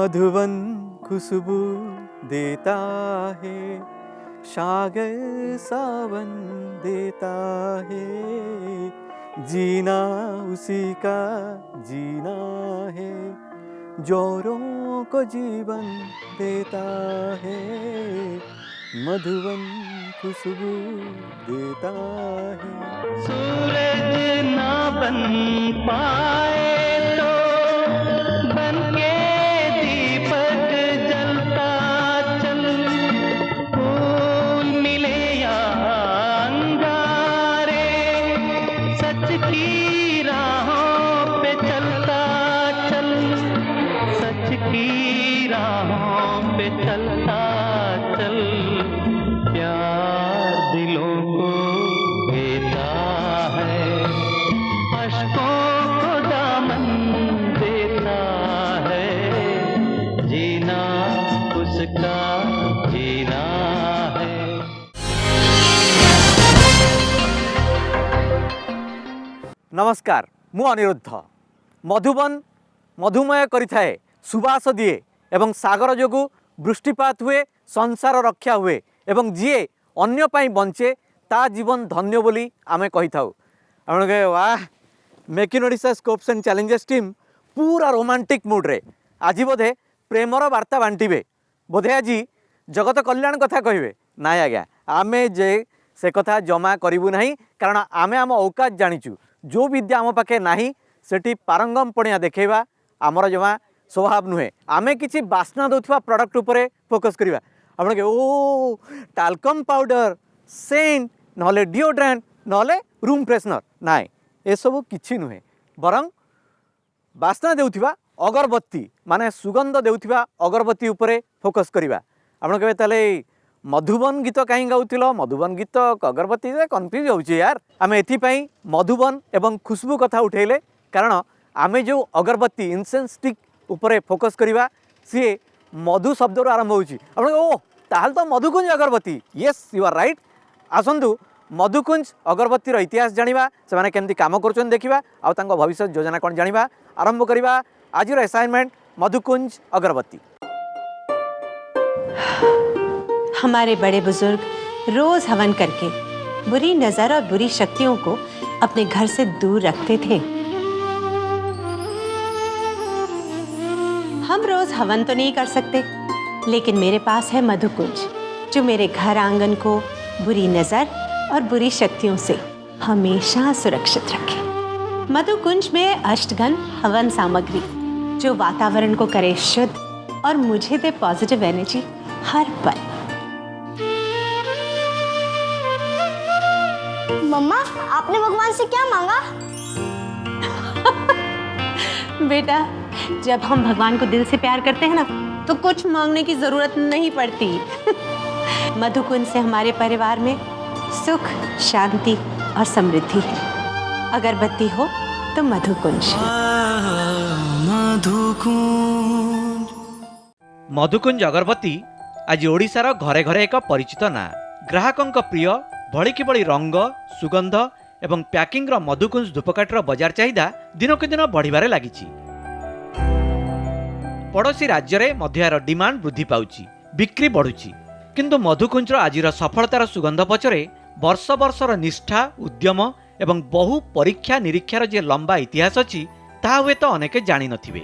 मधुबन खुशबू देता है, सागर सावन देता है, जीना उसी का जीना है, जोरों को जीवन देता है, मधुबन खुशबू देता है। सूरज ना बन पाए तो बन के दीपक जलता चल, फूल मिले या अंगारे, सच की राहों पे चलता चल, सच की राहों पे चलता चल, प्यार दिलों को देता है, अश्कों को दामन देता है, जीना उसका जीना है। नमस्कार, मु अनिरुद्ध। मधुबन मधुमय करिथाए, सुबास दिए एवं सागर जोगु वृष्टिपात हुए, संसार रक्षा हुए एवं जीए अन्य पाई बंचे ता जीवन धन्य बोली आमे कही थाउ। आपण कहे वाह, make in Odisha scopes and challenges team पूरा रोमांटिक मूड रे आज बोधे प्रेमर वार्ता बांटिबे, बोधे आज जगत कल्याण कथा कहिबे। नाय आज्ञा, आमे जे से कथा जमा करिबु नाही, कारण आमे आम औकात जानिचु। जो विद्या आम पाखे नाही सेठी पारंगम पणिया देखेबा आमर जमा स्वभाव नुहे। आमे किछि बास्ना दउथवा प्रोडक्ट उपरे फोकस करिबा। आपण के ओ टाल्कम पाउडर, सेंट नहले डिओड्रेंट नहले रूम फ्रेशनर नाय, ए सब किछि नुहे, बरं बास्ना देउथिबा अगरबत्ती माने सुगंध देउथिबा अगरबत्ती उपरे फोकस करिबा। आपण कहबे ताले मधुबन गीत कहीं गाउथिल, मधुबन गीत अगरबत्ती से कन्फ्यूज होउछि यार। आमे एथिपाई मधुबन एवं खुशबू कथा उठेले, कारण आमे जो अगरबत्ती इनसेंस स्टिक उपरे फोकस करिबा सी मधु शब्द आरंभ होउछि। आपण ओ ताहल तो Madhukunj agarbatti, yes you are right. आसंतु मधुकुंज अगरबत्तीर इतिहास जानिबा, सेमाने केमती काम करूछन देखिबा, आ तांको भविष्य योजना कोन जानिबा। आरंभ करिबा आजिर असाइनमेंट मधुकुंज अगरबत्ती। हमारे बड़े बुजुर्ग रोज हवन करके बुरी नजर और बुरी शक्तियों को अपने घर से दूर रखते थे। हम रोज हवन तो नहीं कर सकते, लेकिन मेरे पास है मधुकुंज, जो मेरे घर आंगन को बुरी नजर और बुरी शक्तियों से हमेशा सुरक्षित रखे। मधुकुंज में अष्टगन हवन सामग्री, जो वातावरण को करे शुद्ध और मुझे दे पॉजिटिव एनर्जी हर पल। मम्मा, आपने भगवान से क्या मांगा? बेटा, जब हम भगवान को दिल से प्यार करते हैं ना, तो कुछ मांगने की जरूरत नहीं पड़ती। मधुकुंज से हमारे परिवार में सुख, शांति और समृद्धि है। अगरबत्ती हो तो मधुकुंज। मधुकुंज अगरबत्ती आज ओडिशार घरे घरे एक परिचित ना। ग्राहकंक प्रिय भड़िकी भଳି रंग, सुगंध एवं पैकिंग रो मधुकुंज धूपकाठर बजार चाहिदा दिनक दिन बढ़िबारे लागिछि। पड़ोशी राज्य में मध्यार डिमांड वृद्धि पाउछि, बिक्री बढ़ुछि, किंतु मधुकुंजर आजिर सफलतार सुगंध पछरे वर्ष वर्षर निष्ठा, उद्यम एवं बहु परीक्षा निरीक्षार जे लंबा इतिहास अछि ताहा हुए तो अनेके जानि नथिबे।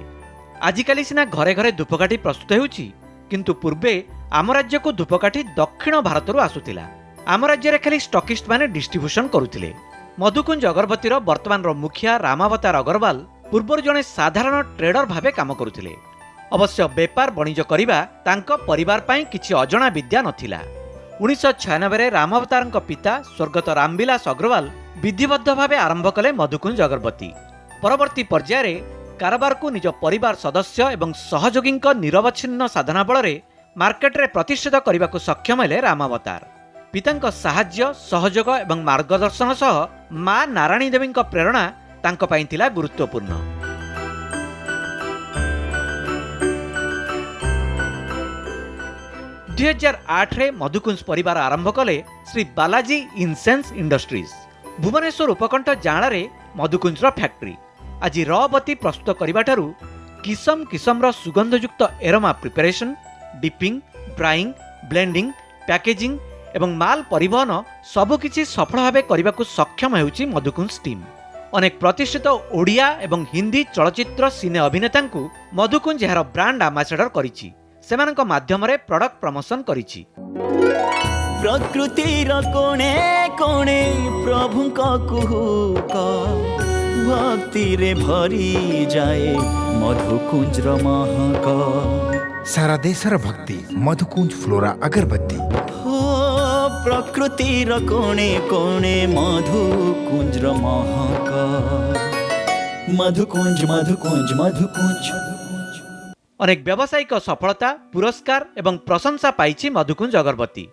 आजिकाली सिना घरे घरे धूपकाठी प्रस्तुत हेउछि, किंतु पूर्वे आम राज्य को धूपकाठी दक्षिण भारतरु आसुथिला। आम राज्य रे खाली स्टॉकिस्ट माने डिस्ट्रीब्यूशन करुथिले। मधुकुंज अगरबत्तीर वर्तमान मुखिया रामावतार अग्रवाल पूर्वर जने साधारण ट्रेडर भावे काम करुथिले। अवश्य बेपार बणिज करिबा तांको परिवार पाई किछि अजणा विद्या नथिला। 1996 रे रामावतारଙ୍କ पिता स्वर्गत रामविलास अग्रवाल विधिबद्ध भावे आरंभ कले मधुकुंज अगरबत्ती। परवर्ती पर्याय रे कारोबार को निज परिवार सदस्य एवं सहयोगीଙ୍କ निरवच्छिन्न साधना बल रे मार्केट रे प्रतिष्ठित करने को सक्षम हेले रामावतार। पिताଙ୍କ साहाय्य, सहयोग एवं मार्गदर्शन सह मां नारायणी देवीଙ୍କ प्रेरणा तांको पाई थिला गुरुत्वपूर्ण। 2008 रे मधुकुंज परिवार आरंभ कले श्री बालाजी इनसेंस इंडस्ट्रीज। भुवनेश्वर उपकंठ जाणारे मधुकुंजर फैक्ट्री आज रबती प्रस्तुत करने किसम किसमर सुगंधयुक्त aroma preparation, dipping, drying, blending, packaging एवं माल परिवहन सबकिछि सफल भाव करने को सक्षम होउछि मधुकुंज टीम। अनेक प्रतिष्ठित ओडिया एवं हिंदी चलचित्र सिने अभिनेता को मधुकुंज यार ब्रांड आम्बासेडर करिछि। सेमानक माध्यम रे प्रोडक्ट प्रमोशन करिछि। प्रकृतिर कोणे कोणे प्रभु कुहुक भक्ति रे भरी जाए मधुकुंज महक। सारा देशर भक्ति मधुकुंज फ्लोरा अगरबत्ती। हो प्रकृतिर कोणे कोणे मधुकुंज महक। मधुकुंज मधुकुंज मधुकुंज। अनेक व्यावसायिक सफलता, पुरस्कार एवं प्रशंसा पाइछि मधुकुंज अगरबत्ती।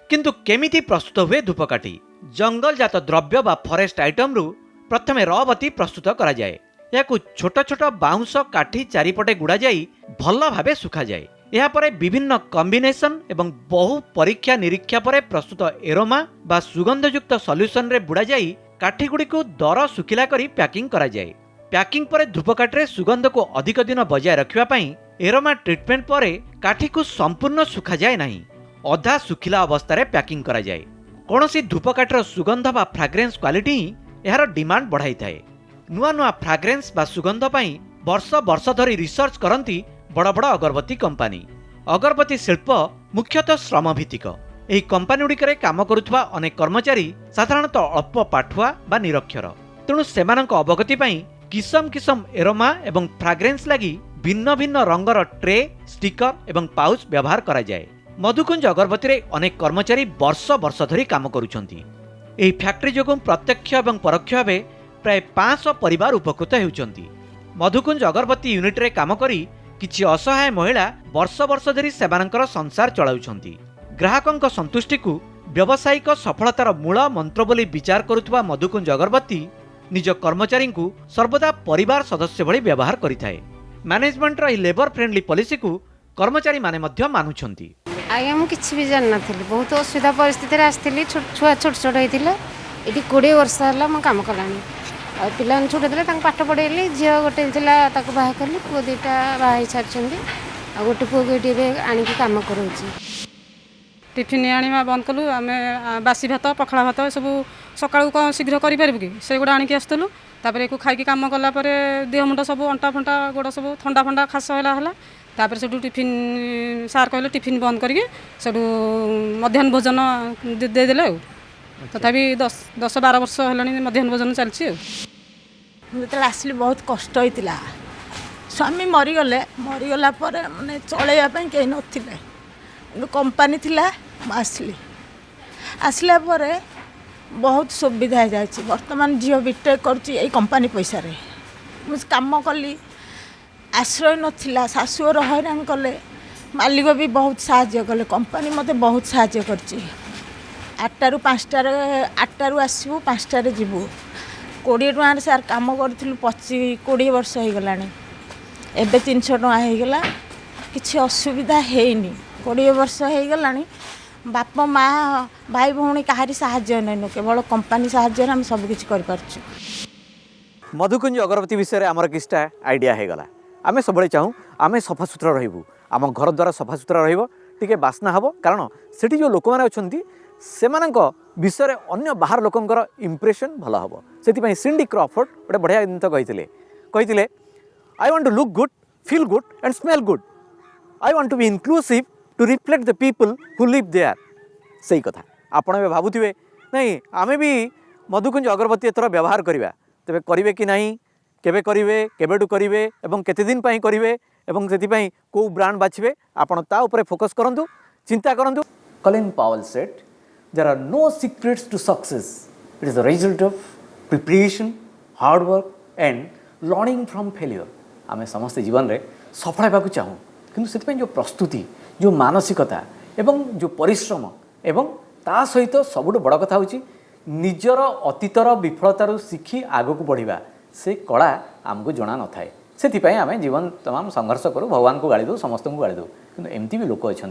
किंतु केमिति प्रस्तुत हुए धूपकाठी? जंगलजात द्रव्य बा फरेस्ट आइटम रु प्रथमे रबत्ती प्रस्तुत करा जाए। याकु छोट छोट बाउंस काठी चारिपटे गुड़ा जाई भल भाबे सुखा जाए। या परे विभिन्न कॉम्बिनेशन एवं बहु परीक्षा निरीक्षा परे प्रस्तुत एरोमा बा सुगंधयुक्त सॉल्यूशन रे बुड़ा जाई काठी गुडी को दर सुखिला करी पैकिंग करा जाए। पैकिंग परे धूपकाठी रे सुगंध को अधिक दिन बजाय रखिबा पई एरोमा ट्रीटमेंट परे काठी को संपूर्ण सुखा जाए नहीं, अधा सुखिला अवस्था रे पैकिंग करा जाए। कोनोसी धूपकाठीर सुगंध बा फ्राग्रेंस क्वालिटी यार डिमांड बढ़ाई थाए। नुआ नुआ फ्राग्रेंस बा सुगंध पई वर्ष वर्ष धरी रिसर्च करंती बड़ बड़ अगरबत्ती कंपनी। अगरबत्ती शिल्प मुख्यतः श्रम भित्तिक। एही कंपनी गुड़िकरे काम करुथबा अनेक कर्मचारी साधारणतः अल्प पाठुआ बा निरक्षर। तेणु सेमानक अवगति पई किसम किसम एरोमा एवं फ्राग्रेंस लगी भिन्न भिन्न रंगर ट्रे, स्टिकर एवं पाउच व्यवहार करा जाए। मधुकुंज अगरबत्ती रे अनेक कर्मचारी वर्ष वर्ष धरी काम करुछंती। एही फैक्ट्री जोगुं प्रत्यक्ष एवं परोक्ष भावे प्राय 500 परिवार उपकृत हेउछंती। मधुकुंज अगरबत्ती यूनिट रे काम करी किछि असहाय महिला वर्ष वर्ष धरी सेमानकर संसार चलाउछंती। ग्राहकंक संतुष्टि को व्यावसायिक सफलतार मूल मंत्र बोली विचार करुथबा मधुकुंज अगरबत्ती निज कर्मचारी को सर्वदा परिवार सदस्य भली व्यवहार करिथाए। मैनेजमेंटर ई लेबर फ्रेंडली पॉलिसी को कर्मचारी माने मध्य मानुछंती। आज्ञा मुझे किसी भी जान नी, बहुत असुविधा परिस्थिति आसती। छुआ छोट छोट होता ये 20 वर्ष है मैं कम कला पिला छोट थे पाठ पढ़ेली। झी गोटे बाहा कली, पुओ 2टा बाहा सारी आ गोटे पुओ ये आणिकी कम कर। टिफिन आना बंद कलु आम बासी भात पखाला भात सब सका कौन शीघ्र करूँ कि से गुड़ा आणिकी आसलु। तापर एक खाई कम कलापर देह मुंड सब अंटा फंटा गोड़ सब ठंडा फंडा खास है। तापर से टिफिन सार कहले टिफिन बंद करके मध्याह्न भोजन देदेले। तथापि 10-12 वर्ष है मध्याह्न भोजन चलती। जो आसली बहुत कष्ट होता। स्वामी मरीगले, मरीगला माने चलैवाई कहीं नथिले। कंपनी थिला आसली आसला परे बहुत सुविधा हो। बर्तमान झील बीटेक कर कंपनी पैसा रे मुझे काम कली। आश्रय नथिला, शाशुर हैरान कले, मालिक भी बहुत साहाय्य कले। कंपनी मते बहुत साहाय्य करची। 8टारू 5टारे 8टारू आसबू 5टारे जीवू। 20 टଙ୍କା सार काम करूँ 25-20 वर्ष हो गला। एबे 300 टଙ୍କା हो गला। किसी असुविधा हैनी। 20 वर्ष हो गला। बाप माँ भाई भौणी कहारी साहाय्य नहीं, केवल कंपनी साहाय्य आम सबकिछ कर पारछु। मधुकुंज अगरबत्ती विषय आमर किछटा आइडिया हो गला। आम सब चाहूँ आम सफा सुतरा रही, आम घर द्वारा सफा सुतरा रे बास्ना हम। कारण से जो लोक मैंने अच्छा से विषय अन्य बाहर लोकंर इम्प्रेशन भल हम। से सिंडी क्रॉफोर्ड गोटे बढ़िया जिन कही I want to look good, feel good and smell good. I want to be inclusive to reflect the people who live there. सही कथा आपण ए भावुवे नहीं आमे भी मधुकुंज अगरबत्ती एथर व्यवहार करवा। तेरे करेंगे कि नहीं, केबे करेंगे, केबेठू करेंगे एवं केते दिन पई करेंगे एवं से को ब्रांड बाछिबे आपण ता उपरे फोकस करंतु, चिंता करंतु। Colin Powell said there are no secrets to success, it is the result of preparation, hard work and learning from failure. आमे समस्त जीवन रे सफल होबाकू चाहूँ, किंतु से जो प्रस्तुति, जो मानसिकता एवं जो परिश्रम एवं ता सहित सबुठ बड़ कथा होची निजर अतीतर विफलतारू शिखी आगो को बढ़िबा। से कला आमको जना न थाए। से आम जीवन तमाम संघर्ष करूँ, भगवान को गाड़ी दो, समस्त को गाड़ी दो। कि एमती भी लोक अच्छा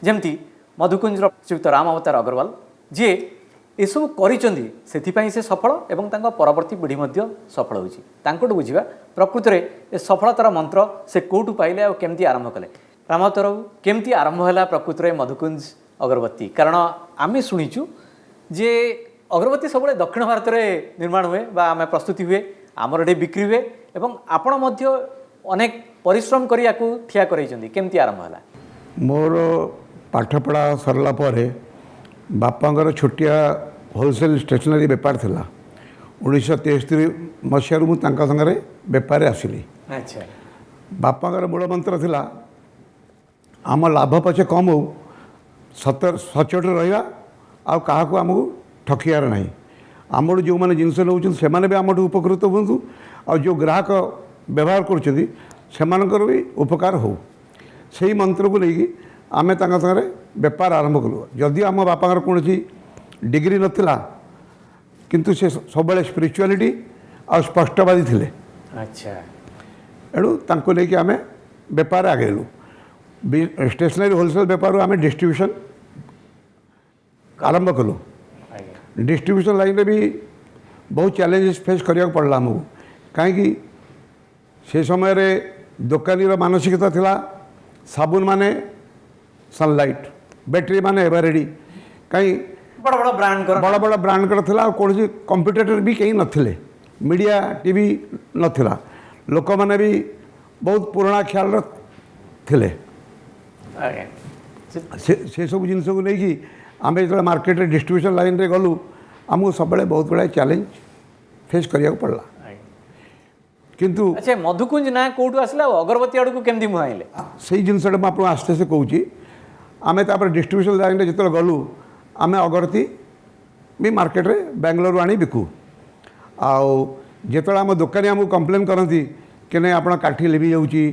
जमती मधुकुंजर श्रीयुक्त राम अवतार अग्रवाल जी एसबू करिसेथिपाई से सफल एवं तांको परवर्ती पीढ़ी मध्य सफल होची तांकोटू बुझिबा प्रकृत रे ए सफलतार मंत्र से कोठू पाइले और केमती आरंभ कले रामतर केमती आरंभ होला प्रकृत रे मधुकुंज अगरबत्ती कारण आमे शुणीचु जे अगरबत्ती सब दक्षिण भारत में निर्माण हुए बा आमे प्रस्तुति हुए आमर एठी बिक्री हुए एवं आपण मध्य अनेक परिश्रम करी याकू ठिया करैचंदी केमती आरंभ होला मोर पाठपढ़ा सरला परे बापांकर छोटिया होलसेल स्टेशनरी बेपार थिला 1973 मसीह मुझे सागर बेपार आसिली अच्छा बापांकर मूल मंत्र थिला आम लाभ पछे कम हो सचोट रहा आमको ठकियार ना आमर जो मैंने जिनस नौ से भी आम उपकृत हूँ और जो ग्राहक व्यवहार कर भी उपकार हो से मंत्र को लेकिन आम सागर बेपार आरंभ कलु जदि आम बापार कौन डिग्री नाला किंतु से सब स्पिरिचुआलिटी आ स्पष्टवादी थे अच्छा एणु तांको लेकिन आम बेपार आगेलु स्टेशनरी होलसेल बेपार आम डिस्ट्रीब्यूशन आरंभ कलु डिस्ट्रीब्यूशन लाइन में भी बहुत चैलेंजेस फेस करिया पड़ला आमको कहीं से समय रे दुकानी मानसिकता थिला साबुन माने सनलाइट बैटेरी माने एवरेडी कहीं बड़ बड़ ब्रांड कर बड़ बड़ ब्रांड कर थिला कौन कंप्यूटर भी कहीं नथिले मीडिया टीवी नथिला लोक माने भी बहुत पुराना ख्याल थिले से सब जिन को लेकिन आम जो मार्केट डिस्ट्रीब्यूशन लाइन रे गलु आमको सब बहुत बड़ा चैलेंज फेस करिया पड़ला किंतु अच्छा मधुकुंज ना कोठू आसला अगरबत्ती आड़ को केमती मुहाइले से जिनसा मुझे आपको आस्ते आस्ते कहूँ आम डिस्ट्रीब्यूशन लाइन रे जो गलु आम अगरबत्ती भी मार्केट रे बेंगलोर आनी बिकू आते आम दुकानी आमको कंप्लेन करती कि नहीं आप काठी लिभि जाऊँगी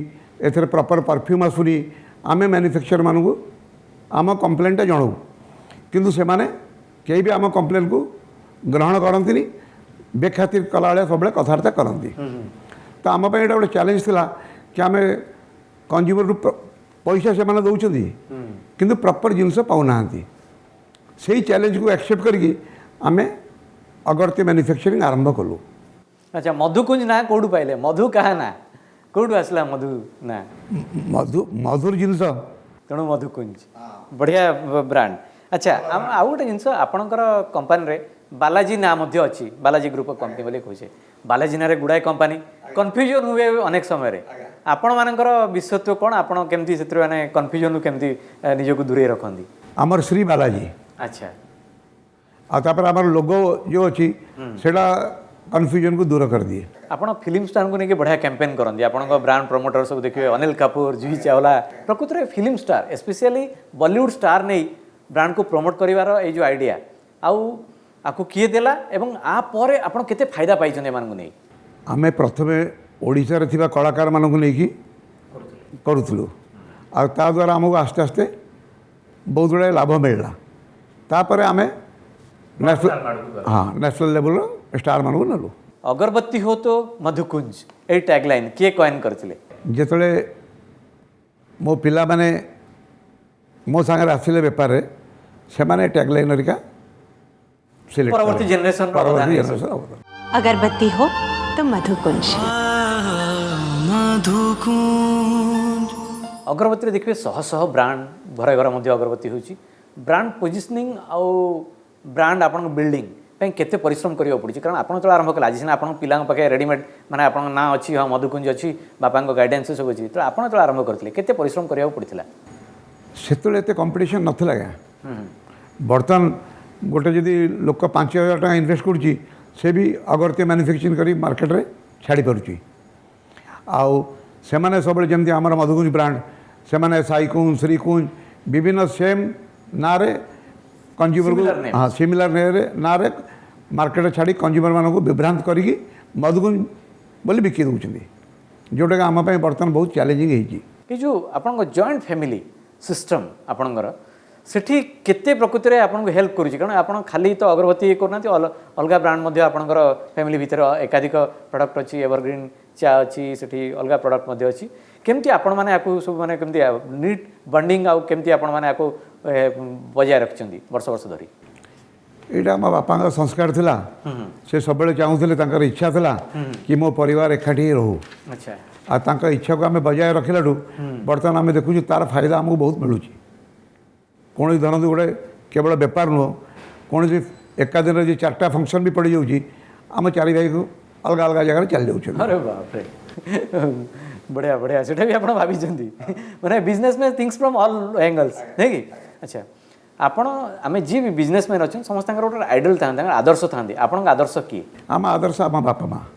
एथर प्रॉपर परफ्यूम आसुनी आम मैन्युफैक्चर मानू आम कंप्लेनटा जनाऊ किंतु से माने कहीं भी आम कंप्लेन को ग्रहण करती बेखातिर कला सब कथबार्ता करती तो आम गोटे चैलेंज थिला कि आम कंज्यूमर पैसा से माने दौरान किंतु प्रॉपर जिनस पाऊना से चैलेंज को एक्सेप्ट करके आम अगरबत्ती मैन्युफैक्चरिंग आरंभ कलु अच्छा मधुकुंज ना कोठू पाइले मधु कहा ना कोठू आसला मधु ना मधुर जिनस तेणु मधुकुंज बढ़िया ब्रांड अच्छा आउ गोटे जिनस आपणकर कंपानी रे बालाजी ना मध्य अच्छी बालाजी ग्रुप ऑफ कंपनी बोले कहे बालाजी ना गुड़ाए कंपानी कन्फ्यूजन हुए अनेक समय आपण मानकर विशेषत्व कौन आप केमती से माने कन्फ्यूजन केमती निजको दूरे रखती आमर श्री बालाजी अच्छा आपर आमर लोगो जो अच्छी सेटा कन्फ्यूजन को दूर कर दिए आपण फिल्म स्टार को लेकिन बढ़िया कैंपेन करती आपण ब्रांड प्रमोटर सब देखिए अनिल कपूर जूही चावला प्रकृत में film star specially Bollywood star नहीं ब्रांड को प्रमोट करिवार ये जो आइडिया आपको किए देला एवं आपरे आपण केते फायदा पाइछन एमान को नहीं आमे प्रथमे ओडिसा रे थिबा कलाकार मानक लेकी करूथलु आ ता द्वारा हमको आस्ते आस्ते बहुत बड़ा लाभ मिलला तापर आमे नेशनल लेवल स्टार मानक नलु अगरबत्ती हो तो मधुकुंज ए टैगलाइन किए कॉइन करथिले जेतले मो पिला माने मो संगे आसिले बेपार रे से माने टैगलाइन रिका परवर्ती जनरेशन अगरबत्ती हो तो मधुकुंज अगरबत्ती देखिए शह शह ब्रांड घर घर मध्य अगरबत्ती होची ब्रांड पोजिशनिंग आउ ब्रांड आपन बिल्डिंग केते परिश्रम करियो पड़ी कारण आपन तो आरंभ कला जिना आपन पिलांग पाके रेडीमेड माने आपन ना अछि हां मधुकुंज अछि बापा को गाइडेंस सब अछि तो आपन तो आरंभ करथिले केते परिश्रम करियो पड़िथिला सेतले एते कंपटीशन नथिला गा बर्तन गोटे जदि लोक 5,000 टका इन्वेस्ट करुच्ची से भी अगरबत्ती मैन्युफैक्चरिंग करी मार्केट रे छाड़ी पारुची आउ से माने सब जमती आमर मधुकुंज ब्रांड से माने साईकुंज श्रीकुंज विभिन्न सेम ना रे कंज्यूमर को हाँ सिमिलर ना रे मार्केट छाड़ी कंज्यूमर मान को विभ्रांत करी मधुकुंज बोली बिकी दौरान जोटा आम बर्तमान बहुत चैलेंजिंग है जो आपन जॉइंट फैमिली सिस्टम आपणकर सेठी केते प्रकृति रे आपन को हेल्प करूची कारण आपन खाली तो अगरबत्ती करना अलग ब्रांड मध्य आपणकर फैमिली भीतर एकाधिक प्रोडक्ट अच्छी एवरग्रीन चा अच्छी सेठी अलग प्रोडक्ट मध्य अच्छी केमती आपण माने आकु सब माने केमती नीट बॉन्डिंग आउ केमती आपण माने आकु बजाय रखचंदी वर्ष वर्ष धरी यहाँ मो बापा संस्कार थिला से सब चाहूले इच्छा थिला कि मो परिवार एकाठी रहू अच्छा आ तांका इच्छा को आम बजाय रखिलाठू बर्तमान आम देखुँ तार फायदा आमको बहुत मिलूँ कौन धरतु गोटे केवल बेपार नुह कौन एका दिन जो 4टा फंक्शन भी पड़ जाऊँगी आम 4 भाई को अलग अलग जगह चल जाऊँ अरे बाप रे बढ़िया बढ़िया सेटा भी आपण भाभी माने businessman things from all angles है कि अच्छा आपण आम जी भी बिजनेसमैन अच्छे समस्त गोटे आइडल था आदर्श था आपण आदर्श किए आम आदर्श आम बापा माँ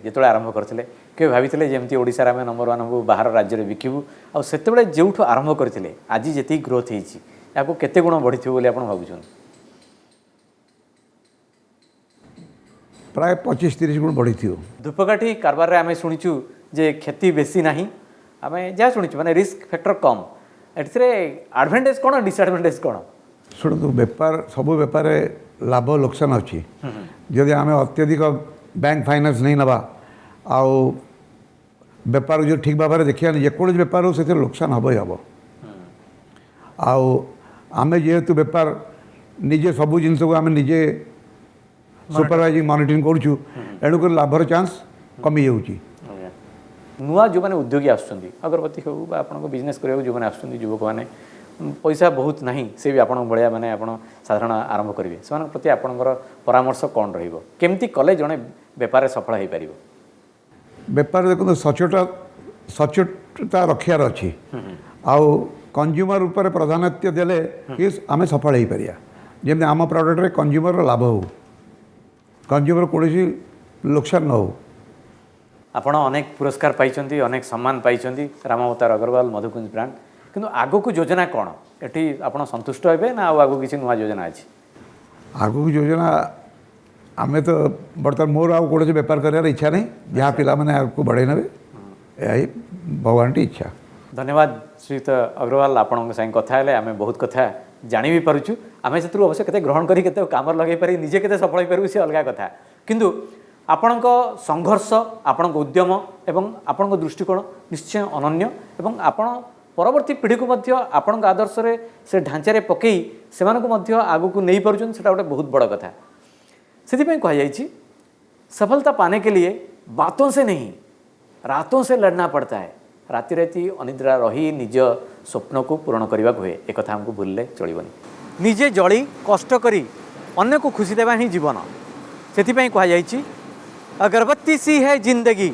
जो आरंभ करते के भाई जमी ओडार आम नंबर 1 को बाहर राज्य में बिकबू आ से जो आरंभ करते आज जी ग्रोथ होती केते गुण बढ़ी बोली आप भावुं प्राय 25-30 गुण बढ़ी थी धूपकाठी कारबार आम शुणुचु जे क्षति बेसी ना आम जहाँ शुणुचु माने रिस्क फैक्टर कम एडभांटेज कौन डिसएडभांटेज कौन शुणु बेपार सब बेपार लाभ लोकसान अच्छी जदि आम अत्यधिक बैंक फाइनेंस नहीं नवा आउ बेपार जो ठीक भाव में देखा जेकोसी बेपार हो से लोकसान हम ही हम आम जेहेतु बेपार निजे सब जिन को आम निजे सुपरवाइजिंग मॉनिटरिंग करूँ एणुक लाभर चांस कमी जाऊँगी नुआ जो मैंने उद्योगी आसुच्च अगरबत्ती हो आपको बिजनेस करने जो मैंने आसुच्च युवक मैंने पैसा बहुत ना से भी आपण भाया मैंने आप साधारण आरंभ करेंगे से प्रति आपणकर परामर्श कौन रमती कले जड़े बेपार सफल हो पार बेपार देखो सचोटता रखार अच्छी आउ कंज्यूमर उपर प्राधान्य देले कि आम सफल हो पार जमी आम प्रडक्ट कंज्यूमर लाभ हो कंज्यूमर कौन लोकसान न हो आपण अनेक पुरस्कार पाई अनेक सम्मान पाई राम अवतार अग्रवाल मधुकुंज ब्रांड किंतु आगो को योजना कौन एटी आपण संतुष्ट हे ना आगो किसी नुआ योजना अच्छी आगो की योजना आम तो बर्तमान मोर आउ कौन बेपार कर इच्छा नहीं जहाँ पिला मैंने आगे बढ़े ने यही भगवान की इच्छा धन्यवाद श्रीयुत अग्रवाल आपण साथ कथा आम बहुत कथा जानी भी पारुछु आम से अवश्य केते ग्रहण करी केते काम लगे पारि निजे केते सफल हो पारू से अलग कथा किंतु आपणक संघर्ष आपणक उद्यम एवं आपणक दृष्टिकोण निश्चय अनन्य एवं आपण परवर्ती पीढ़ी को मध्य आपणक आदर्श से ढांचारे पकई से आगू को नहीं पारुछन सेटा गोटे बहुत बड़ कथा से कह सफलता पाने के लिए बातों से नहीं रातों से लड़ना पड़ता है राति राति अनिद्रा रही निज स्वप्न को पूरण करने हुए एक कथा हमको भूलले चलबनी निजे जली कष्ट करी अन्य को खुशी देवा ही जीवन से कह अगरबत्ती सी है जिंदगी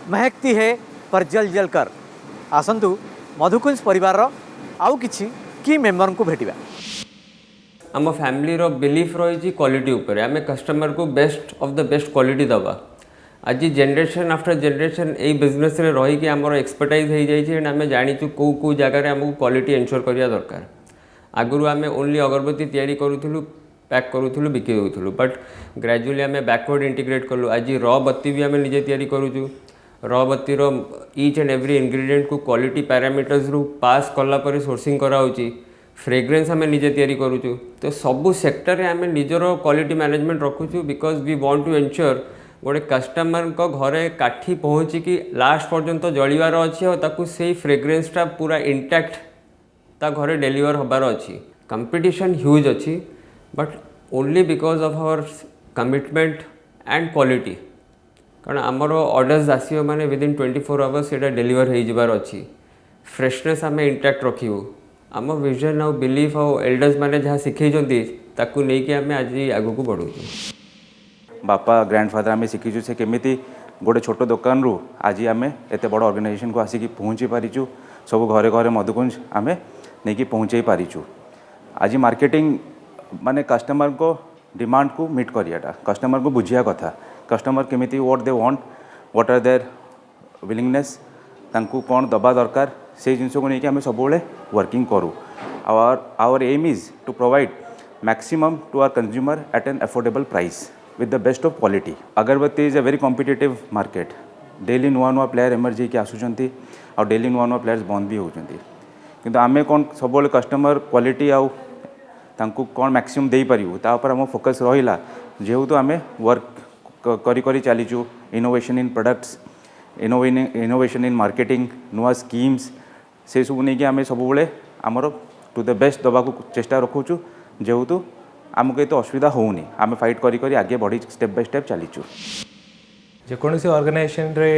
महकती है पर जल जल कर आसंतु मधुकुंज परिवार आउ किछि की मेंबर को भेटिबा आम फैमिली रो बिलीफ रही क्वालिटी उपर आम कस्टमर को best of the best quality दबा आज जनरेशन आफ्टर जनरेशन यही बिजनेस रे रही कि आमर एक्सपर्टाइज हो जाए आम जाचु कौ कौ जगार आमको क्वालिटी एनश्योर करिया दरकार आगुरी आम ओनली अगरबत्ती तैयारी करूँ पैक करूँ बिकी दूँ बट ग्रेजुअली आम बैकवर्ड इंटीग्रेट कलु आज र बत्ती भी आम निजे तैयारी करूँ र बत्तीर ईच एंड एवरी इंग्रेडिएंट को क्वालिटी पैरामीटर्स रु पास कलापर सोर्सिंग कराऊँगी फ्रेग्रेन्स आम निजे तैयारी करूँ तो सबू सेक्टर आम निजर क्वालिटी मैनेजमेंट रखुचु because we want to ensure गोटे कस्टमर को घरे काठी पहुँचिकी लास्ट पर्यंत जलिवार अच्छी और ताकू से फ्रेग्रेन्सटा पूरा इंटैक्ट ता घरे डेलीवर होबार अच्छी कंपटीशन ह्यूज अच्छी but only because of our commitment and quality कारण आमर ऑर्डर्स आसो मैंने विदिन 24 आवर्स से डेलीवर हो जबार अच्छी फ्रेशनेस आम इंटैक्ट रखू आम विजन आउ बिलीफ आउ एल्डर्स मैंने जहाँ शिखई ताकू नहीं आम आज आगू को बढ़ू बापा ग्रैंडफादर आम शिखीचु से केमी गोटे छोट दुकान रु आज आम एत बड़ ऑर्गेनाइजेशन को आसिक पहुँची पारिचु सब घरे घरे मधुकुंज आम नहीं पहुँचे पारिचु आज मार्केटिंग माने कस्टमर को डिमांड को मीट करियाटा कस्टमर को बुझिया कथा कस्टमर केमिति what they want what are their willingness तांकु कौन दबा दरकार से जिनस को लेकिन आम सब वर्किंग करूँ our aim is to provide maximum to our consumer at an affordable price with the best of quality agarbatti is a very competitive market daily नुआ नुआ प्लेयर एमर्ज होकर आसुँच और डेली नुआ नुआ प्लेयर्स बंद भी होती किंतु आम कौन सब कस्टमर क्वालिटी आउ तांकु कौन मैक्सिमम दे पारिबु ता ऊपर आम फोकस रहिला जेहेतु आम वर्क करी चलीचु innovation in products innovation in marketing नुआ स्कीम्स से सब नहीं आम सब आमर टू द बेस्ट दबा को चेष्टा रखुचु जेहेतु आमको एत असुविधा होनी आम फाइट करी आगे बढ़ी स्टेप बाय स्टेप चलीचु जेकोसी ऑर्गेनाइजेशन रे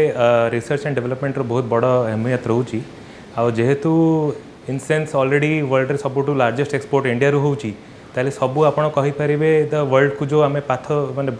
रिसर्च एंड डेवलपमेंट रो बहुत बड़ा अहमियत रोची आ जेहेतु इन सेंस ऑलरेडी वर्ल्ड रे सबुठु लार्जेस्ट एक्सपोर्ट इंडिया रू होची ताले सबू आपण कहि परिबे द वर्ल्ड को जो आमे पाथ माने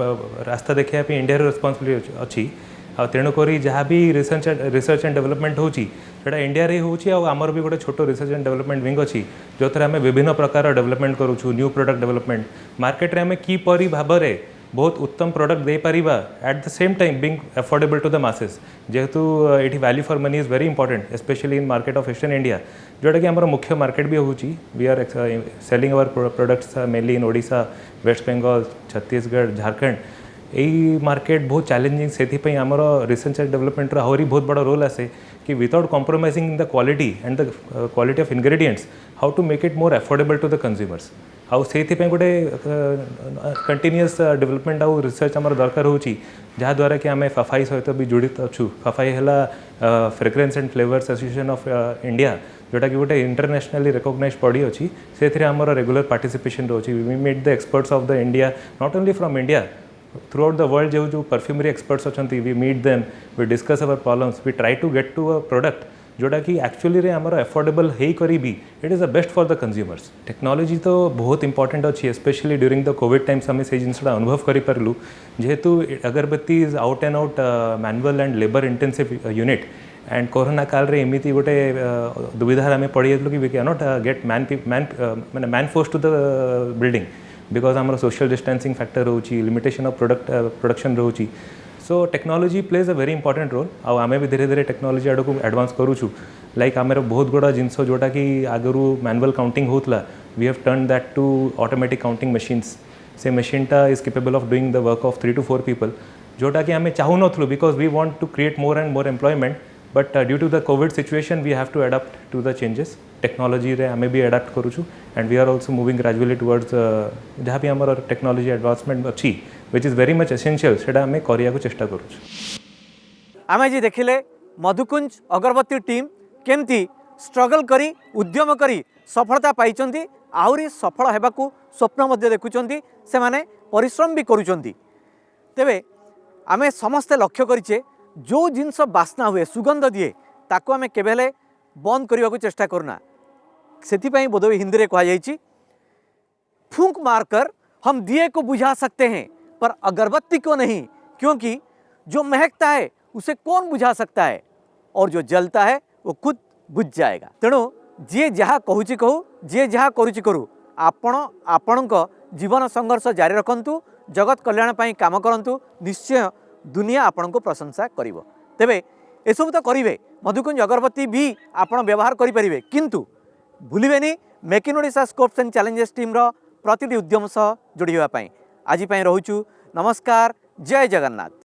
रास्ता देखिया पे इंडिया रो रिस्पांसिबिलिटी अछि आ तेणुक जहाँ भी रिसर्च एंड डेवलपमेंट होची सेटा इंडिया रे होची आ हमर भी गोटे छोटो रिसर्च एंड डेवलपमेंट विंग अछि जो थरे आमे विभिन्न प्रकार डेवलपमेंट करूछु न्यू प्रोडक्ट डेवलपमेंट मार्केट रे आमे की परी भाबरे बहुत उत्तम प्रोडक्ट दे पारिबा at the same time being affordable to the masses जेहेतु एटी value for money is very important especially in market of eastern India जोटा कि हमर मुख्य मार्केट भी होची we are selling our products mainly in Odisha West Bengal Chhattisgarh Jharkhand यही मार्केट बहुत चैलेंजिंग से आमर रिसर्च एंड डेवलपमेंट आहरी बहुत बड़ा रोल आसे कि without compromising in the quality and the quality of ingredients how to make it more affordable to the consumers आउ से गोटे कंटिन्यूअस डेवलपमेंट आउ रिसर्च आमर दरकार होची जहाँ द्वारा कि आम फफाई सहित भी जड़ित अच्छु फफाई है fragrance and flavours association of India जोटा कि गोटे इंटरनेशनली रिकॉग्नाइज्ड बॉडी अच्छी से आमर रेगुलर पार्टिसिपेशन रोची we meet the experts of the India not only from India throughout the world जो परफ्यूमरी एक्सपर्ट्स अच्छा we meet them we discuss our problems we try to get to a product जोटा कि actually रे आमर affordable है करी भी it is the best for the consumers technology तो बहुत इंपॉर्टेंट अच्छी especially during the COVID times आम से जिनसा अनुभव करूँ जेहेतु agarbatti is out and out manual and labour intensive unit and corona काल रे एमती गोटे दुविधार आम पड़ी जाइलु कि we can not get man force to the building because आमर सोशल डिस्टेंसिंग फैक्टर रोची लिमिटेशन ऑफ प्रोडक्शन रोची so technology plays a very important role आम भी धीरे धीरे टेक्नोलॉजी आड़ को एडवांस करूँ लाइक आमर बहुत गुड़ा जिनस जोटा कि आगु मैनुअल काउंटिंग होता we have turn that to automatic counting machines से मशीनटा is capable of doing the work of 3 to 4 people जोटा कि आम चाहू नथलु because we want to create more and more employment but due to the COVID situation we have to adapt to the changes technology रे आमे भी adapt करूँ and we are also moving gradually towards जहाँ भी आमर technology advancement अच्छी which is very much essential से आम करिया चेष्टा करूँ आमे जी देखिले मधुकुंज अगरबत्ती टीम केमती स्ट्रगल करी उद्यम करी सफलता पाइचंती आहुरी सफल हेबाकू स्वप्न मध्य देखुचंती से माने परिश्रम भी करूचंती तेबे आमे समस्ते लक्ष्य करिचे जो जिनस बास्ना हुए सुगंध दिए ताको आमे केबेले बंद करने को चेष्टा करना से बोधवे हिंदी में कहा जाइए फूंक मारकर हम दिए को बुझा सकते हैं पर अगरबत्ती को नहीं क्योंकि जो महकता है उसे कौन बुझा सकता है और जो जलता है वो खुद बुझ जाएगा तेणु जी जहाँ कहूँ कहू जी जहाँ करुच्ची करू आपण जीवन संघर्ष जारी रखंतु जगत कल्याण पाई काम करंतु निश्चय दुनिया आपण को प्रशंसा करिवो तेबे एसबू तो करेंगे मधुकुंज अगरबत्ती भी आप व्यवहार करेंगे किंतु भूलें make in Odisha scopes and challenges team प्रतिटी उद्यम सह जोड़ी होगापी आज रोचु नमस्कार जय जगन्नाथ।